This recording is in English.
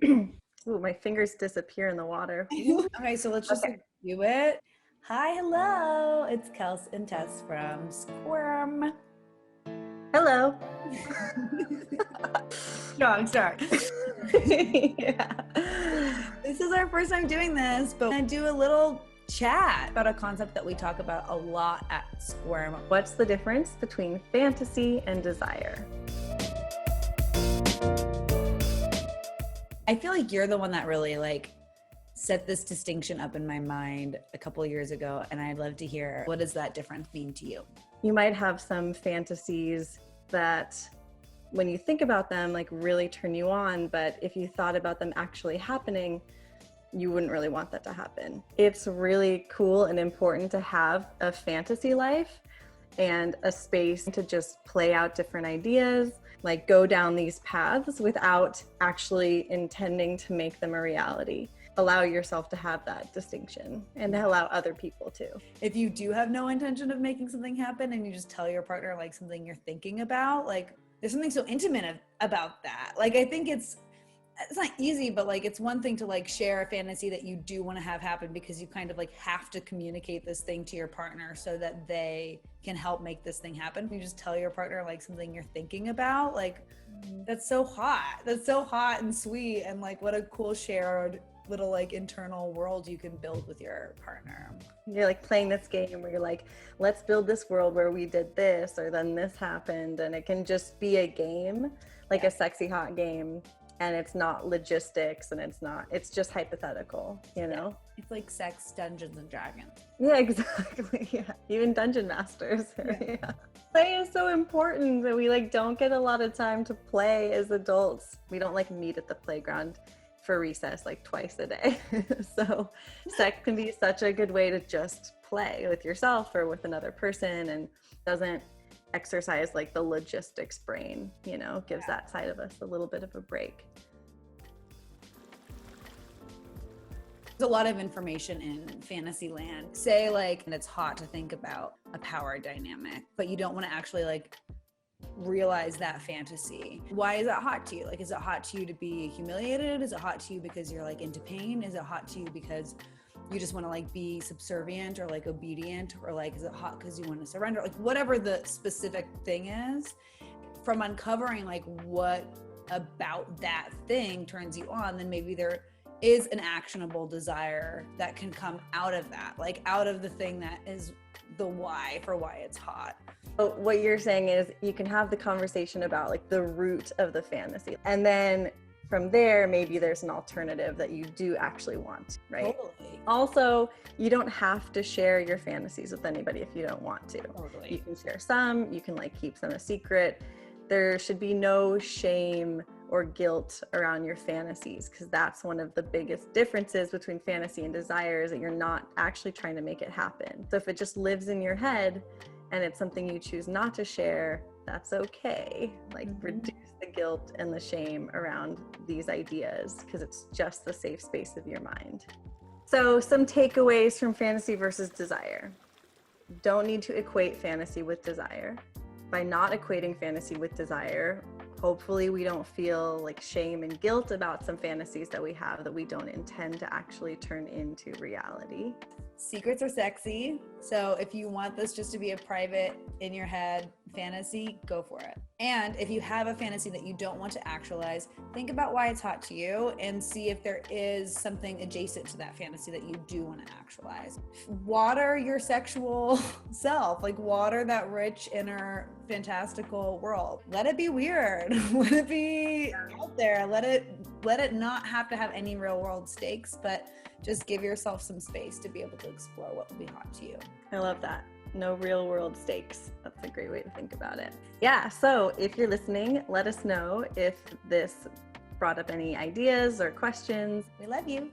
Ooh, my fingers disappear in the water. Okay, so let's just do it. Hi, hello. It's Kels and Tess from Squirm. Hello. Strong start. Yeah. This is our first time doing this, but we're gonna do a little chat about a concept that we talk about a lot at Squirm. What's the difference between fantasy and desire? I feel like you're the one that really set this distinction up in my mind a couple of years ago, and I'd love to hear, what does that difference mean to you? You might have some fantasies that when you think about them, really turn you on, but if you thought about them actually happening, you wouldn't really want that to happen. It's really cool and important to have a fantasy life and a space to just play out different ideas, go down these paths without actually intending to make them a reality. Allow yourself to have that distinction and allow other people to. If you do have no intention of making something happen and you just tell your partner something you're thinking about, there's something so intimate about that. I think it's not easy, but it's one thing to share a fantasy that you do want to have happen because you kind of have to communicate this thing to your partner so that they can help make this thing happen. You just tell your partner something you're thinking about, that's so hot. That's so hot and sweet, and what a cool shared little internal world you can build with your partner. You're playing this game where you're let's build this world where we did this or then this happened, and it can just be a game, a sexy hot game, and it's not logistics and it's just hypothetical, you know? It's like sex, Dungeons and Dragons. Yeah, exactly. Yeah, even Dungeon Masters. Yeah. Play is so important, that we don't get a lot of time to play as adults. We don't meet at the playground for recess twice a day. So sex can be such a good way to just play with yourself or with another person, and doesn't exercise the logistics brain, gives that side of us a little bit of a break. There's a lot of information in fantasy land. Say and it's hot to think about a power dynamic, but you don't want to actually realize that fantasy. Why is that hot to you? Is it hot to you to be humiliated? Is it hot to you because you're into pain? Is it hot to you because you just want to be subservient or obedient, or is it hot because you want to surrender? Whatever the specific thing is, from uncovering what about that thing turns you on, then maybe there is an actionable desire that can come out of that, out of the thing that is the why for why it's hot. So what you're saying is you can have the conversation about the root of the fantasy, and then from there, maybe there's an alternative that you do actually want, right? Totally. Also, you don't have to share your fantasies with anybody if you don't want to. Totally. You can share some, you can keep them a secret. There should be no shame or guilt around your fantasies, because that's one of the biggest differences between fantasy and desire, is that you're not actually trying to make it happen. So if it just lives in your head and it's something you choose not to share, that's okay. Reduce the guilt and the shame around these ideas, because it's just the safe space of your mind. So some takeaways from fantasy versus desire. Don't need to equate fantasy with desire. By not equating fantasy with desire, hopefully we don't feel shame and guilt about some fantasies that we have that we don't intend to actually turn into reality. Secrets are sexy. So if you want this just to be a private, in your head fantasy, go for it. And if you have a fantasy that you don't want to actualize, think about why it's hot to you and see if there is something adjacent to that fantasy that you do want to actualize. Water your sexual self, water that rich inner fantastical world. Let it be weird. Let it be out there. Let it not have to have any real world stakes, but just give yourself some space to be able to explore what will be hot to you. I love that. No real world stakes. That's a great way to think about it. Yeah, so if you're listening, let us know if this brought up any ideas or questions. We love you.